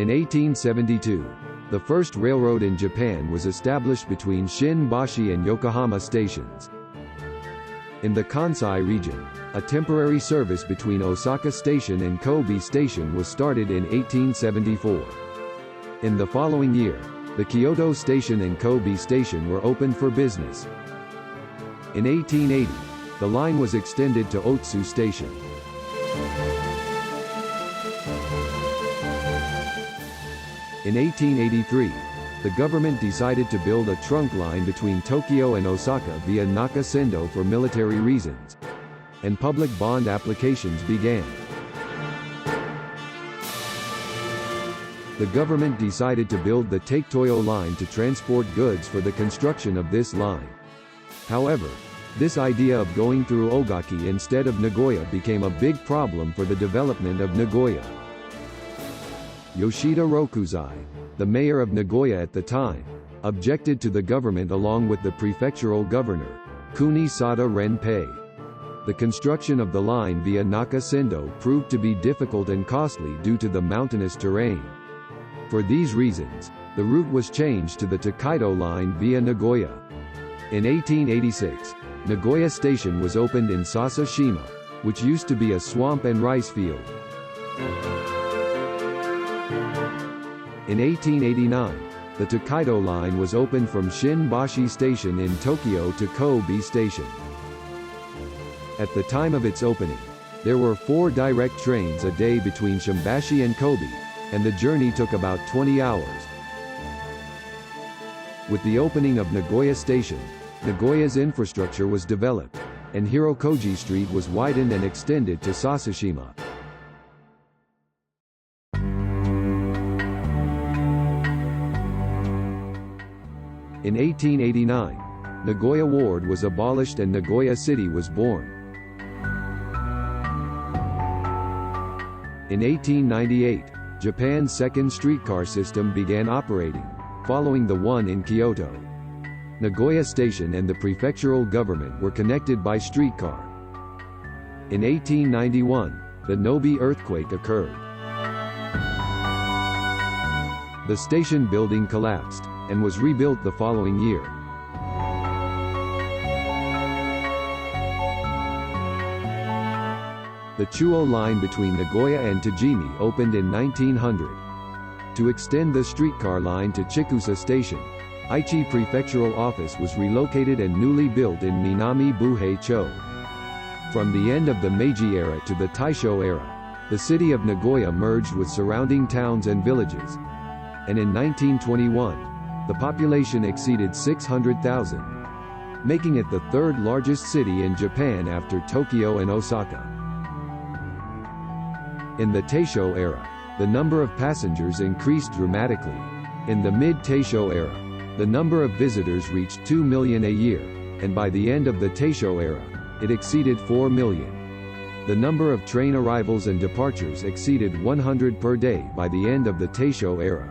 In 1872, the first railroad in Japan was established between Shin-Bashi and Yokohama stations. In the Kansai region, a temporary service between Osaka Station and Kobe Station was started in 1874. In the following year, the Kyoto Station and Kobe Station were opened for business. In 1880, the line was extended to Otsu Station. In 1883, the government decided to build a trunk line between Tokyo and Osaka via Nakasendo for military reasons, and public bond applications began. The government decided to build the Taketoyo line to transport goods for the construction of this line. However, this idea of going through Ogaki instead of Nagoya became a big problem for the development of Nagoya. Yoshida Rokuzai, the mayor of Nagoya at the time, objected to the government along with the prefectural governor, Kunisada Renpei. The construction of the line via Nakasendo proved to be difficult and costly due to the mountainous terrain. For these reasons, the route was changed to the Tokaido line via Nagoya. In 1886, Nagoya Station was opened in Sasashima, which used to be a swamp and rice field. In 1889, the Tokaido line was opened from Shin-Bashi Station in Tokyo to Kobe Station. At the time of its opening, there were 4 direct trains a day between Shimbashi and Kobe, and the journey took about 20 hours. With the opening of Nagoya Station, Nagoya's infrastructure was developed, and Hirokoji Street was widened and extended to Sasashima. In 1889, Nagoya Ward was abolished and Nagoya City was born. In 1898, Japan's second streetcar system began operating, following the one in Kyoto. Nagoya Station and the prefectural government were connected by streetcar. In 1891, the Nobi earthquake occurred. The station building collapsed, and was rebuilt the following year. The Chuo line between Nagoya and Tajimi opened in 1900. To extend the streetcar line to Chikusa Station, Aichi Prefectural Office was relocated and newly built in Minami Buhei-cho. From the end of the Meiji era to the Taisho era, the city of Nagoya merged with surrounding towns and villages. And in 1921, the population exceeded 600,000, making it the third largest city in Japan after Tokyo and Osaka. In the Taisho era, the number of passengers increased dramatically. In the mid-Taisho era, the number of visitors reached 2 million a year, and by the end of the Taisho era, it exceeded 4 million. The number of train arrivals and departures exceeded 100 per day by the end of the Taisho era.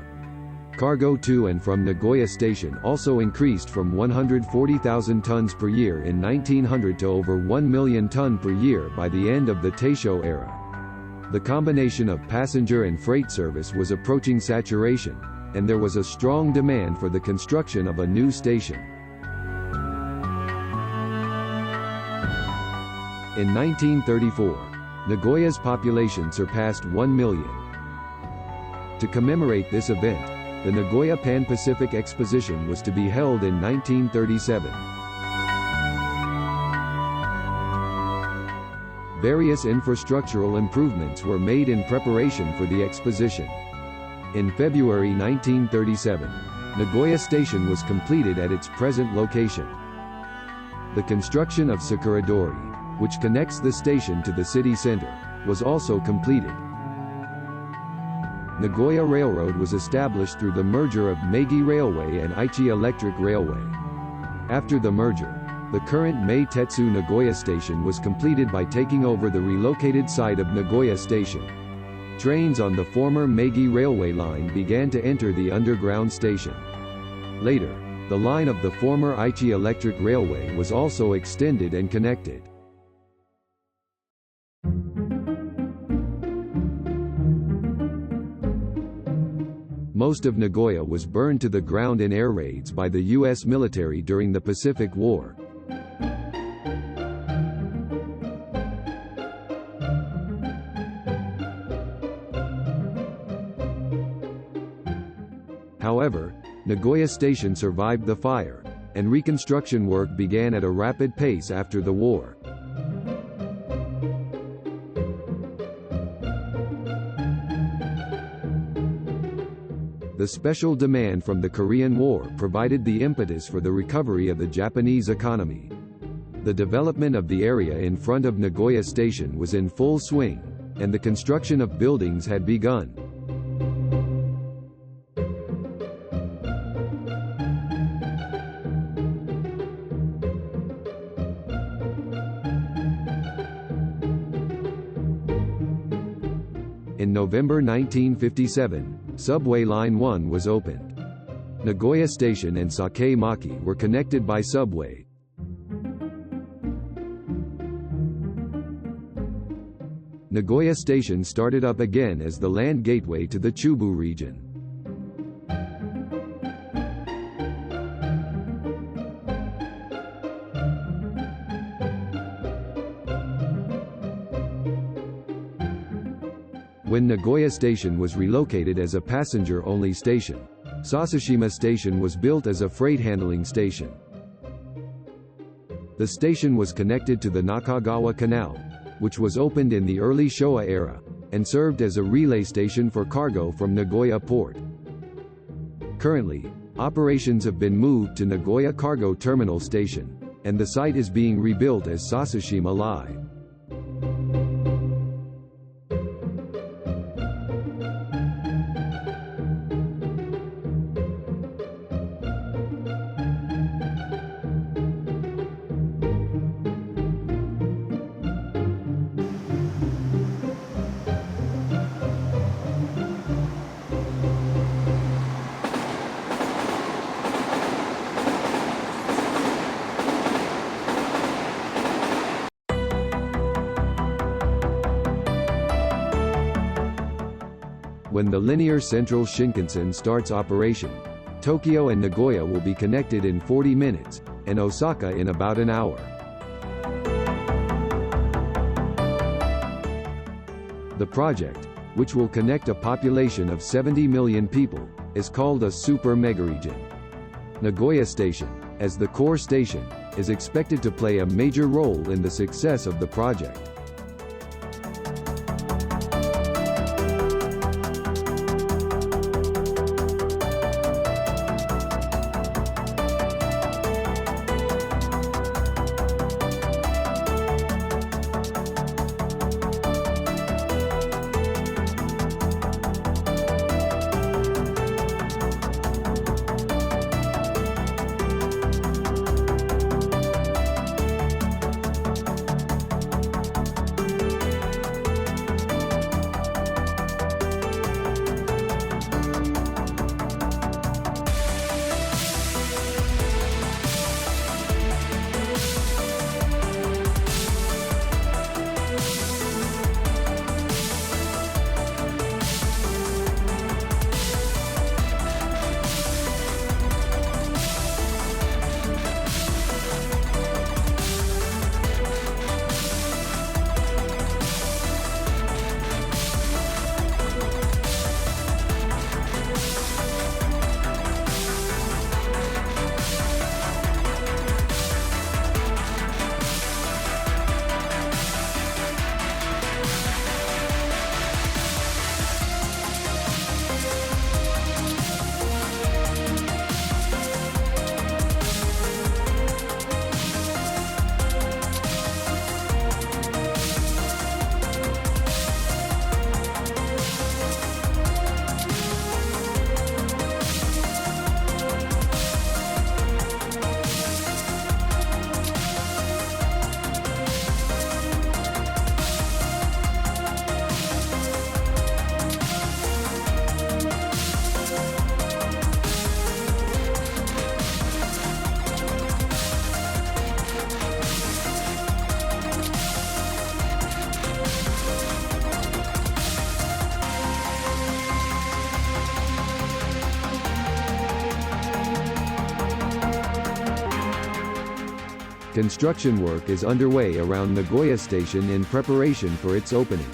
Cargo to and from Nagoya Station also increased from 140,000 tons per year in 1900 to over 1 million ton per year by the end of the Taisho era. The combination of passenger and freight service was approaching saturation, and there was a strong demand for the construction of a new station. In 1934, Nagoya's population surpassed 1 million. To commemorate this event, the Nagoya Pan-Pacific Exposition was to be held in 1937. Various infrastructural improvements were made in preparation for the exposition. In February 1937, Nagoya Station was completed at its present location. The construction of Sakuradori, which connects the station to the city center, was also completed. Nagoya Railroad was established through the merger of Meiji Railway and Aichi Electric Railway. After the merger, the current Mei-Tetsu Nagoya Station was completed by taking over the relocated site of Nagoya Station. Trains on the former Meiji Railway line began to enter the underground station. Later, the line of the former Aichi Electric Railway was also extended and connected. Most of Nagoya was burned to the ground in air raids by the U.S. military during the Pacific War. However, Nagoya Station survived the fire, and reconstruction work began at a rapid pace after the war. The special demand from the Korean War provided the impetus for the recovery of the Japanese economy. The development of the area in front of Nagoya Station was in full swing, and the construction of buildings had begun. In November 1957, Subway Line 1 was opened. Nagoya Station and Sake-Maki were connected by subway. Nagoya Station started up again as the land gateway to the Chubu region. When Nagoya Station was relocated as a passenger-only station, Sasashima Station was built as a freight-handling station. The station was connected to the Nakagawa Canal, which was opened in the early Showa era, and served as a relay station for cargo from Nagoya Port. Currently, operations have been moved to Nagoya Cargo Terminal Station, and the site is being rebuilt as Sasashima Live. When the linear Central Shinkansen starts operation, Tokyo and Nagoya will be connected in 40 minutes, and Osaka in about an hour. The project, which will connect a population of 70 million people, is called a super megaregion. Nagoya Station, as the core station, is expected to play a major role in the success of the project. Construction work is underway around Nagoya Station in preparation for its opening.